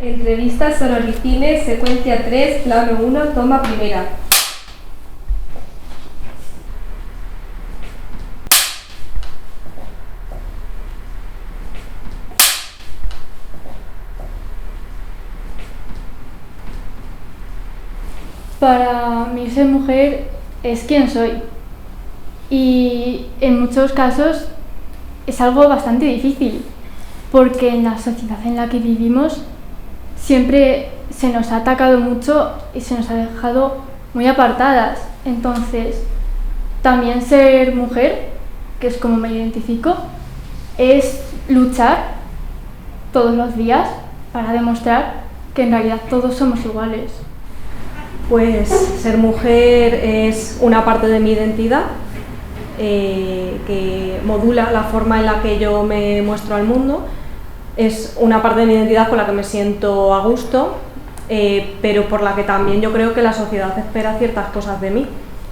Entrevista Sororicine, secuencia 3, plano 1, toma primera. Para mí ser mujer es quien soy y en muchos casos es algo bastante difícil porque en la sociedad en la que vivimos siempre se nos ha atacado mucho y se nos ha dejado muy apartadas. Entonces, también ser mujer, que es como me identifico, es luchar todos los días para demostrar que en realidad todos somos iguales. Pues ser mujer es una parte de mi identidad que modula la forma en la que yo me muestro al mundo. Es una parte de mi identidad con la que me siento a gusto, pero por la que también yo creo que la sociedad espera ciertas cosas de mí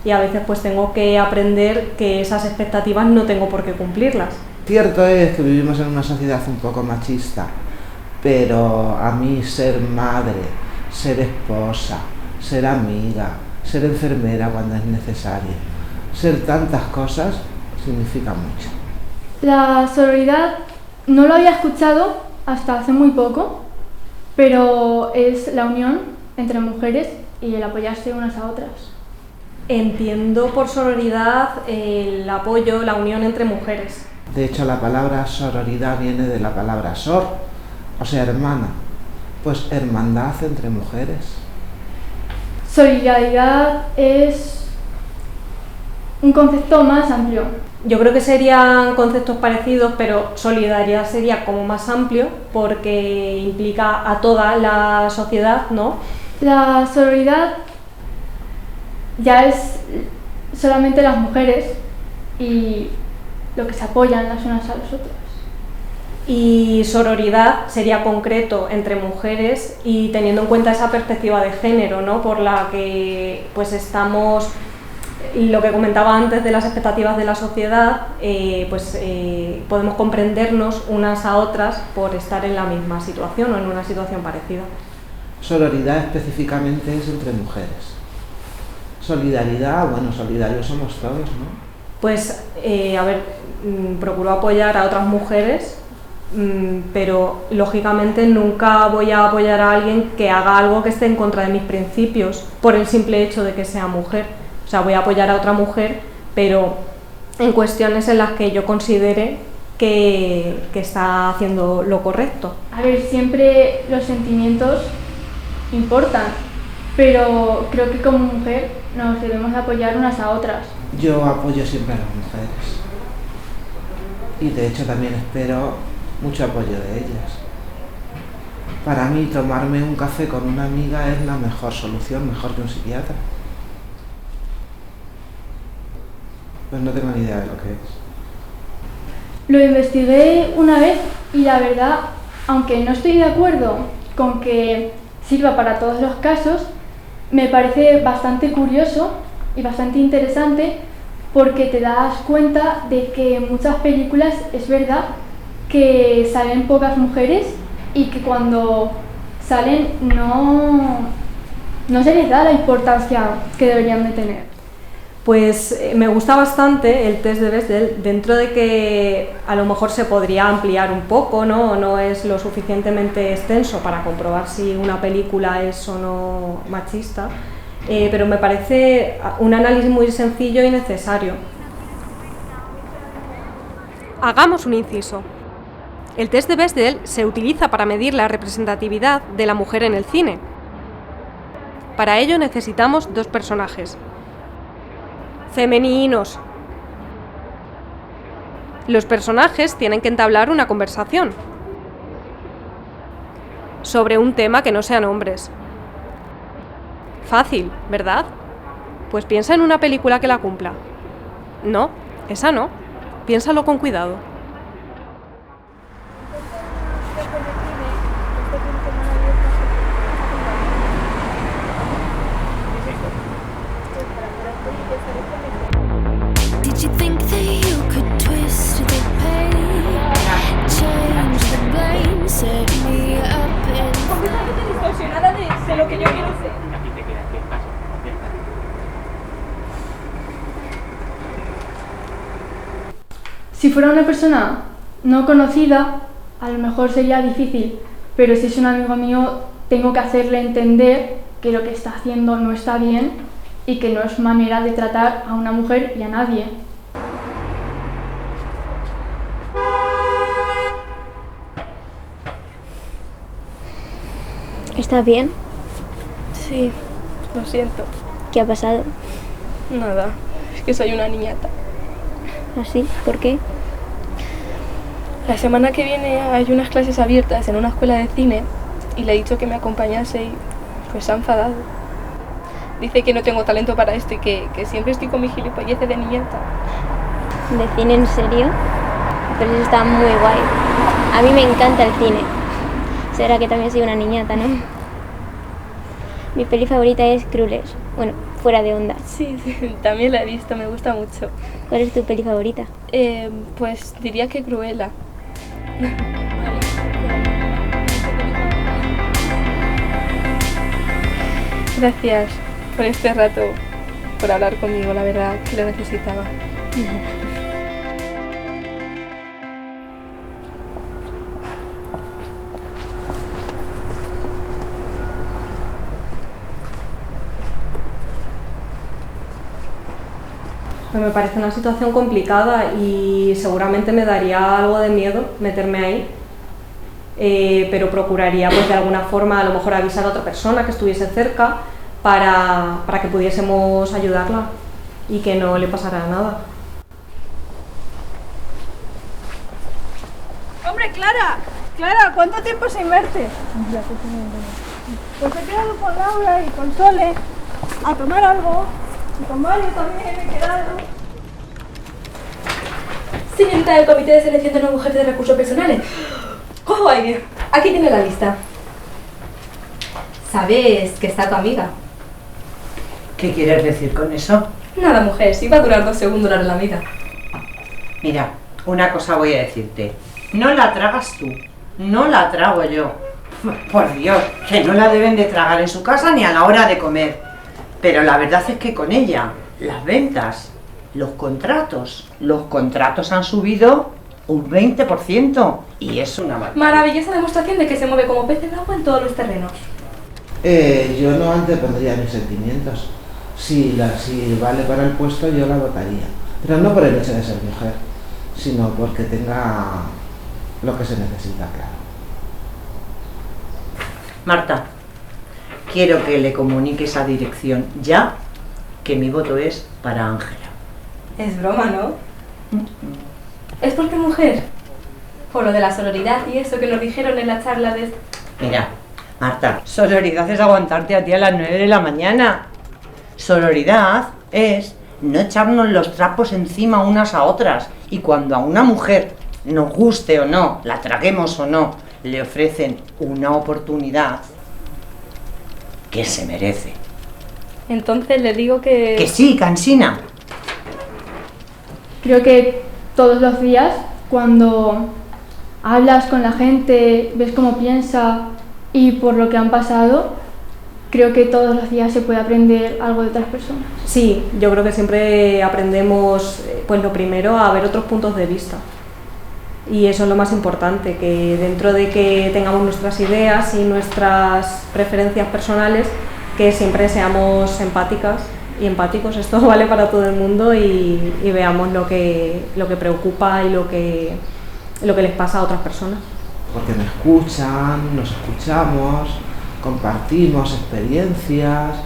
y a veces pues tengo que aprender que esas expectativas no tengo por qué cumplirlas. Cierto es que vivimos en una sociedad un poco machista, pero a mí ser madre, ser esposa, ser amiga, ser enfermera cuando es necesario, ser tantas cosas significa mucho. La sororidad no lo había escuchado hasta hace muy poco, pero es la unión entre mujeres y el apoyarse unas a otras. Entiendo por sororidad el apoyo, la unión entre mujeres. De hecho, la palabra sororidad viene de la palabra sor, o sea, hermana, pues hermandad entre mujeres. Solidaridad es un concepto más amplio. Yo creo que serían conceptos parecidos, pero solidaridad sería como más amplio porque implica a toda la sociedad, ¿no? La sororidad ya es solamente las mujeres y lo que se apoyan las unas a las otras. Y sororidad sería concreto entre mujeres y teniendo en cuenta esa perspectiva de género, ¿no? Por la que pues estamos, lo que comentaba antes de las expectativas de la sociedad, podemos comprendernos unas a otras por estar en la misma situación o en una situación parecida. Sororidad específicamente es entre mujeres. Solidaridad, bueno, solidarios somos todos, ¿no? Pues, procuro apoyar a otras mujeres, pero lógicamente nunca voy a apoyar a alguien que haga algo que esté en contra de mis principios por el simple hecho de que sea mujer. O sea, voy a apoyar a otra mujer, pero en cuestiones en las que yo considere que está haciendo lo correcto. A ver, siempre los sentimientos importan, pero creo que como mujer nos debemos apoyar unas a otras. Yo apoyo siempre a las mujeres y de hecho también espero mucho apoyo de ellas. Para mí tomarme un café con una amiga es la mejor solución, mejor que un psiquiatra. Pues no tengo ni idea de lo que es. Lo investigué una vez y la verdad, aunque no estoy de acuerdo con que sirva para todos los casos, me parece bastante curioso y bastante interesante porque te das cuenta de que en muchas películas es verdad que salen pocas mujeres y que cuando salen no se les da la importancia que deberían de tener. Pues me gusta bastante el test de Bechdel, dentro de que a lo mejor se podría ampliar un poco, ¿no? No es lo suficientemente extenso para comprobar si una película es o no machista, pero me parece un análisis muy sencillo y necesario. Hagamos un inciso. El test de Bechdel se utiliza para medir la representatividad de la mujer en el cine. Para ello necesitamos dos personajes femeninos. Los personajes tienen que entablar una conversación sobre un tema que no sean hombres. Fácil, ¿verdad? Pues piensa en una película que la cumpla. No, esa no. Piénsalo con cuidado. Did you think that you could twist the pain, change the blame, set me up in ilusionada de lo que yo quiero ser. Si fuera una persona no conocida, a lo mejor sería difícil, pero si es un amigo mío, tengo que hacerle entender que lo que está haciendo no está bien y que no es manera de tratar a una mujer y a nadie. ¿Estás bien? Sí, lo siento. ¿Qué ha pasado? Nada, es que soy una niñata. ¿Así? ¿Por qué? La semana que viene hay unas clases abiertas en una escuela de cine y le he dicho que me acompañase y pues se ha enfadado. Dice que no tengo talento para esto y que siempre estoy con mi gilipollez de niñata. ¿De cine en serio? Pero eso está muy guay. A mí me encanta el cine. Será que también soy una niñata, ¿no? Mi peli favorita es Crueles. Bueno, fuera de onda. Sí, también la he visto, me gusta mucho. ¿Cuál es tu peli favorita? Pues diría que Cruella. Gracias por este rato, por hablar conmigo, la verdad que lo necesitaba. Me parece una situación complicada y seguramente me daría algo de miedo meterme ahí, pero procuraría pues de alguna forma a lo mejor avisar a otra persona que estuviese cerca para que pudiésemos ayudarla y que no le pasara nada. ¡Hombre, Clara! Clara, ¿cuánto tiempo sin verte? Pues he quedado con Laura y con Sole a tomar algo. Y con Mario también he quedado. Señorita del Comité de Selección de Nuevos Jefes de Recursos Personales. ¡Cojo aire! Aquí tiene la lista. ¿Sabes que está tu amiga? ¿Qué quieres decir con eso? Nada, mujer, si va a durar 2 segundos la relamida. Mira, una cosa voy a decirte. No la tragas tú, no la trago yo. Por Dios, que no la deben de tragar en su casa ni a la hora de comer. Pero la verdad es que con ella, las ventas, los contratos han subido un 20% y es una maravilla. Maravillosa demostración de que se mueve como pez en agua en todos los terrenos. Yo no antepondría mis sentimientos. Si vale para el puesto, yo la votaría. Pero no por el hecho de ser mujer, sino porque tenga lo que se necesita, claro. Marta, quiero que le comuniques a dirección ya que mi voto es para Ángela. Es broma, ¿no? ¿Es porque mujer? Por lo de la sororidad y eso que nos dijeron en la charla de... Mira, Marta, sororidad es aguantarte a ti a las 9 de la mañana. Sororidad es no echarnos los trapos encima unas a otras. Y cuando a una mujer, nos guste o no, la traguemos o no, le ofrecen una oportunidad que se merece. Entonces le digo que... Que sí, cansina. Creo que todos los días, cuando hablas con la gente, ves cómo piensa y por lo que han pasado, creo que todos los días se puede aprender algo de otras personas. Sí, yo creo que siempre aprendemos, pues lo primero, a ver otros puntos de vista. Y eso es lo más importante, que dentro de que tengamos nuestras ideas y nuestras preferencias personales, que siempre seamos empáticas y empáticos, esto vale para todo el mundo, y veamos lo que preocupa y lo que les pasa a otras personas. Porque me escuchan, nos escuchamos, compartimos experiencias,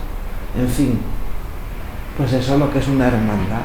en fin, pues eso es lo que es una hermandad.